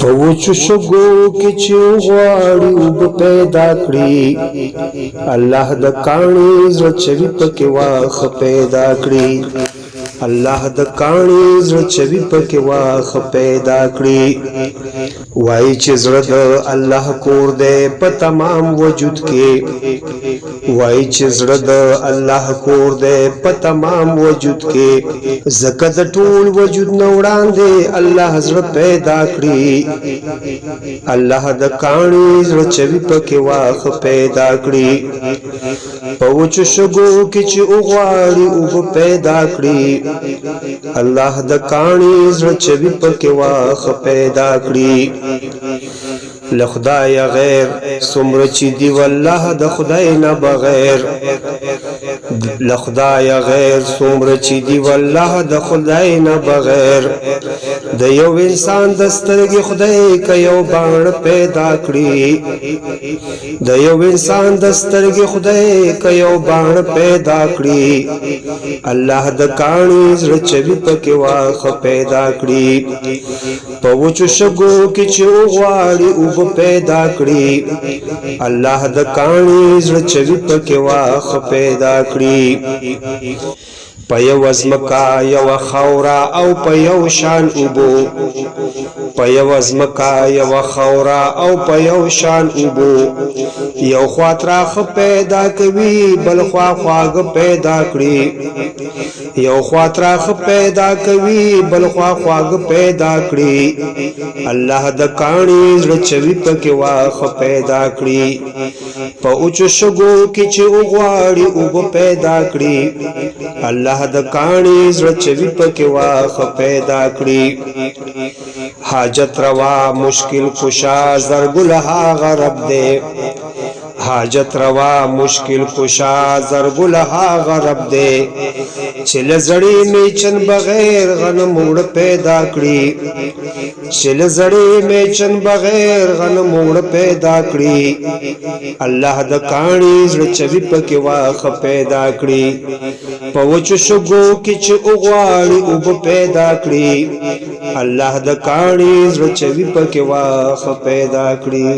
په وچو شګو کې چې غواړي اوبه پیدا کړي الله د کاڼي زړه چوي پکې واښه پیدا کړي الله د کاڼي زړه چوي پکې واښه پیدا کړي وایي چې زړه د الله کور دی په تمام وجود کې وایي چې زړه د الله کور دی په تمام وجود کې زکه د ټول وجود نه وړاندې الله زړه پیدا کړي الله د کاڼي زړه چوي پکې واښه پیدا کړي په وچو شګو کې چې وغواړي اوبه پیدا کړي الله د کاڼي زړه چوي پکې واښه پیدا کړي له خدای غیر څومره چې دی والله د خدای نه بغیر له خدای غیر څومره چې دی والله د خدای نه بغیر د یو انسان د سترګې خدای که یو باڼ پیدا کړي د یو انسان د سترګې خدای که یو باڼ پیدا کړي الله د کاڼي زړه چوي پکې واښه پیدا کړي په وچو شګو کې چې وغواړي اوبه پیدا کړي الله د کاڼي زړه چوي پکې واښه پیدا کړي په یو ځمکه یوه خاوره او په یو شان اوبو په یو ځمکه یوه خاوره او په یو شان اوبو یو خوا تراخه پیدا کوي بل خوا خواږه پیدا کړي یو خوا تراخه پیدا کوي بل خوا خواږه پیدا کړي الله د کاڼي زړه چوي پکې واښه پیدا کړي په اوچو شګو کې چې وغواړي اوبه پیدا کړي الله د کاڼي زړه چوي پکې واښه پیدا کړي حاجت روا مشکل کشا زرګل هاغه رب دی حاجت روا مشکل کشا زرګل هاغه رب دی چې لزړی میچن بغیر غنم وړ پیدا کړي چې لزړی میچن بغیر غنم وړ پیدا کړي الله د کاڼي زړه چوي پکې واښه پیدا کړي په وچو شګو کې چې وغواړي اوبه پیدا کړي الله د کاڼي زړه چوي پکې واښه پیدا کړي